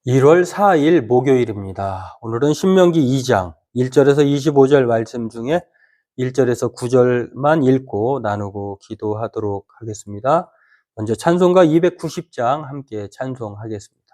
1월 4일 목요일입니다. 오늘은 신명기 2장 1절에서 25절 말씀 중에 1절에서 9절만 읽고 나누고 기도하도록 하겠습니다. 먼저 찬송가 290장 함께 찬송하겠습니다.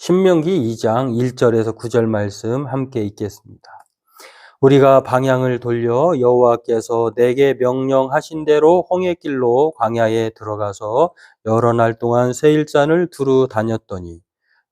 신명기 2장 1절에서 9절 말씀 함께 읽겠습니다. 우리가 방향을 돌려 여호와께서 내게 명령하신 대로 홍해길로 광야에 들어가서 여러 날 동안 세일산을 두루 다녔더니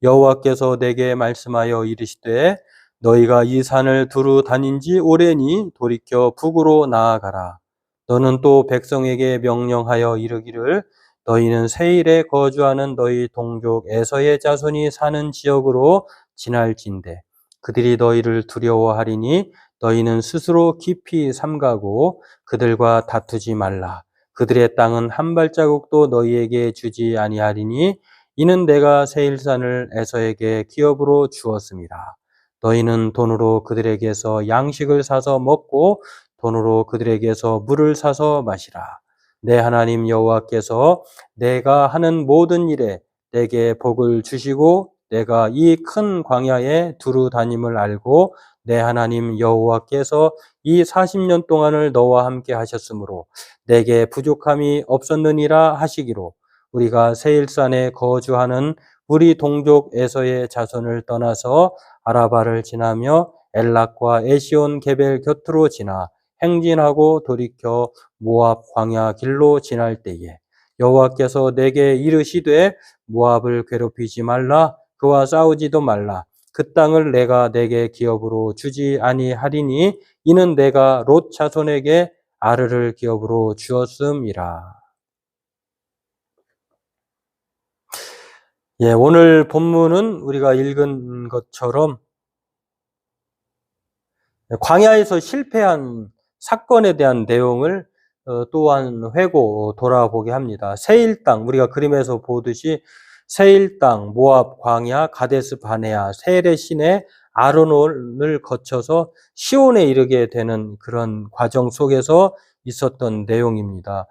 여호와께서 내게 말씀하여 이르시되 너희가 이 산을 두루 다닌 지 오래니 돌이켜 북으로 나아가라. 너는 또 백성에게 명령하여 이르기를 너희는 세일에 거주하는 너희 동족 에서의 자손이 사는 지역으로 지날진대 그들이 너희를 두려워하리니 너희는 스스로 깊이 삼가고 그들과 다투지 말라. 그들의 땅은 한 발자국도 너희에게 주지 아니하리니 이는 내가 세일산을 에서에게 기업으로 주었습니다. 너희는 돈으로 그들에게서 양식을 사서 먹고 돈으로 그들에게서 물을 사서 마시라. 내 하나님 여호와께서 내가 하는 모든 일에 내게 복을 주시고 내가 이 큰 광야에 두루 다님을 알고 내 하나님 여호와께서 이 40년 동안을 너와 함께 하셨으므로 내게 부족함이 없었느니라 하시기로 우리가 세일산에 거주하는 우리 동족 에서의 자손을 떠나서 아라바를 지나며 엘락과 에시온 게벨 곁으로 지나 행진하고 돌이켜 모압 광야 길로 지날 때에 여호와께서 내게 이르시되 모압을 괴롭히지 말라 그와 싸우지도 말라 그 땅을 내가 내게 기업으로 주지 아니하리니 이는 내가 롯 자손에게 아르를 기업으로 주었음이라. 예, 오늘 본문은 우리가 읽은 것처럼 광야에서 실패한 사건에 대한 내용을 또한 회고 돌아보게 합니다. 세일 땅, 우리가 그림에서 보듯이 세일 땅, 모압, 광야, 가데스 바네아, 세일의 시내 아르논을 거쳐서 시온에 이르게 되는 그런 과정 속에서 있었던 내용입니다.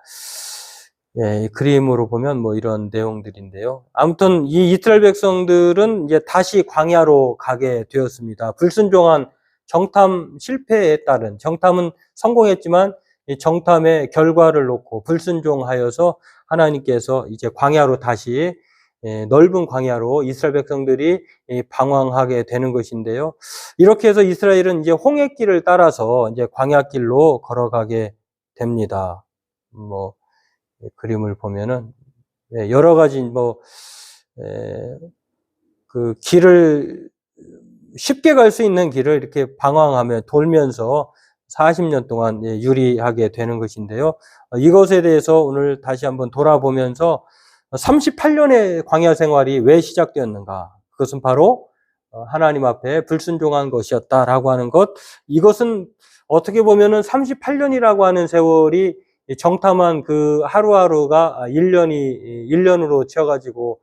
예, 그림으로 보면 뭐 이런 내용들인데요. 아무튼 이 이스라엘 백성들은 이제 다시 광야로 가게 되었습니다. 불순종한 정탐 실패에 따른, 정탐은 성공했지만 이 정탐의 결과를 놓고 불순종하여서 하나님께서 이제 광야로 다시 넓은 광야로 이스라엘 백성들이 방황하게 되는 것인데요. 이렇게 해서 이스라엘은 이제 홍해길을 따라서 이제 광야길로 걸어가게 됩니다. 그림을 보면은 여러 가지 그 길을 쉽게 갈 수 있는 길을 이렇게 방황하며 돌면서 40년 동안 유리하게 되는 것인데요. 이것에 대해서 오늘 다시 한번 돌아보면서 38년의 광야 생활이 왜 시작되었는가? 그것은 바로 하나님 앞에 불순종한 것이었다라고 하는 것. 이것은 어떻게 보면은 38년이라고 하는 세월이 정탐한 그 하루하루가 1년으로 치어가지고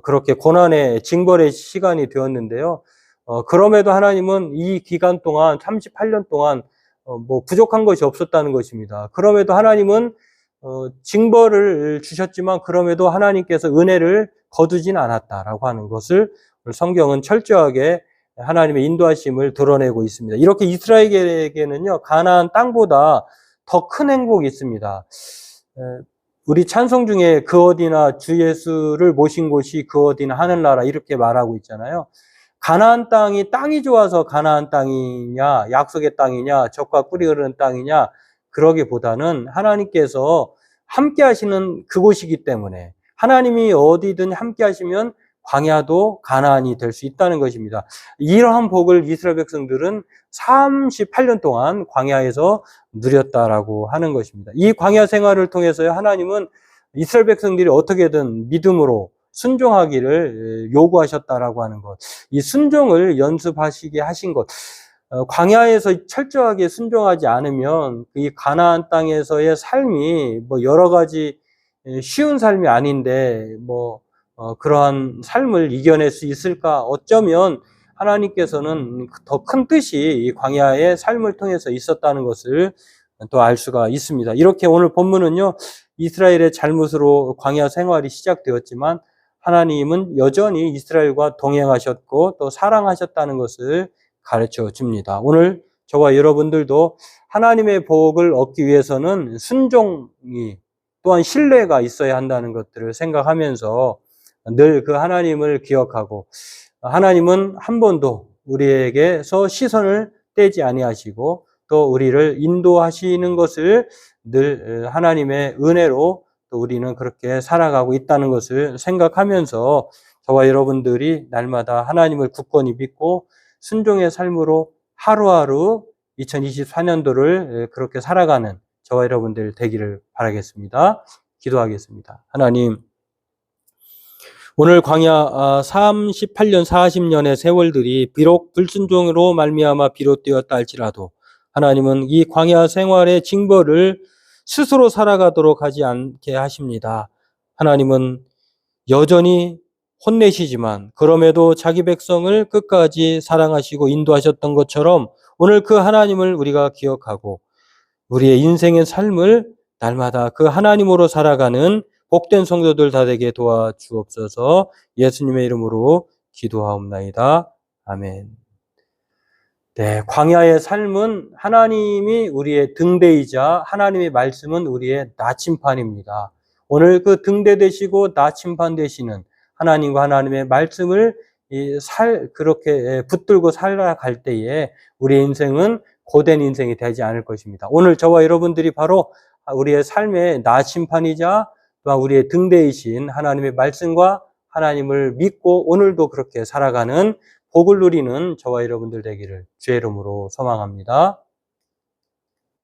그렇게 고난의 징벌의 시간이 되었는데요. 그럼에도 하나님은 이 기간 동안 38년 동안 뭐 부족한 것이 없었다는 것입니다. 그럼에도 하나님은 징벌을 주셨지만 그럼에도 하나님께서 은혜를 거두진 않았다라고 하는 것을 성경은 철저하게 하나님의 인도하심을 드러내고 있습니다. 이렇게 이스라엘에게는요, 가나안 땅보다 더 큰 행복이 있습니다. 우리 찬송 중에 그 어디나 주 예수를 모신 곳이 그 어디나 하늘나라 이렇게 말하고 있잖아요. 가나안 땅이 좋아서 가나안 땅이냐, 약속의 땅이냐, 젖과 꿀이 흐르는 땅이냐, 그러기보다는 하나님께서 함께 하시는 그곳이기 때문에 하나님이 어디든 함께 하시면 광야도 가나안이 될 수 있다는 것입니다. 이러한 복을 이스라엘 백성들은 38년 동안 광야에서 누렸다라고 하는 것입니다. 이 광야 생활을 통해서 하나님은 이스라엘 백성들이 어떻게든 믿음으로 순종하기를 요구하셨다라고 하는 것. 이 순종을 연습하시게 하신 것. 광야에서 철저하게 순종하지 않으면 이 가나안 땅에서의 삶이 뭐 여러 가지 쉬운 삶이 아닌데 그러한 삶을 이겨낼 수 있을까? 어쩌면 하나님께서는 더 큰 뜻이 이 광야의 삶을 통해서 있었다는 것을 또 알 수가 있습니다. 이렇게 오늘 본문은요, 이스라엘의 잘못으로 광야 생활이 시작되었지만 하나님은 여전히 이스라엘과 동행하셨고 또 사랑하셨다는 것을 가르쳐 줍니다. 오늘 저와 여러분들도 하나님의 복을 얻기 위해서는 순종이 또한 신뢰가 있어야 한다는 것들을 생각하면서 늘 그 하나님을 기억하고 하나님은 한 번도 우리에게서 시선을 떼지 아니하시고 또 우리를 인도하시는 것을 늘 하나님의 은혜로 또 우리는 그렇게 살아가고 있다는 것을 생각하면서 저와 여러분들이 날마다 하나님을 굳건히 믿고 순종의 삶으로 하루하루 2024년도를 그렇게 살아가는 저와 여러분들 되기를 바라겠습니다. 기도하겠습니다. 하나님, 오늘 광야 38년, 40년의 세월들이 비록 불순종으로 말미암아 비롯되었다 할지라도 하나님은 이 광야 생활의 징벌을 스스로 살아가도록 하지 않게 하십니다. 하나님은 여전히 혼내시지만 그럼에도 자기 백성을 끝까지 사랑하시고 인도하셨던 것처럼 오늘 그 하나님을 우리가 기억하고 우리의 인생의 삶을 날마다 그 하나님으로 살아가는 복된 성도들 다 되게 도와주옵소서. 예수님의 이름으로 기도하옵나이다. 아멘. 네, 광야의 삶은 하나님이 우리의 등대이자 하나님의 말씀은 우리의 나침판입니다. 오늘 그 등대 되시고 나침판 되시는 하나님과 하나님의 말씀을 그렇게 붙들고 살아갈 때에 우리의 인생은 고된 인생이 되지 않을 것입니다. 오늘 저와 여러분들이 바로 우리의 삶의 나침판이자 우리의 등대이신 하나님의 말씀과 하나님을 믿고 오늘도 그렇게 살아가는 복을 누리는 저와 여러분들 되기를 주의 이름으로 소망합니다.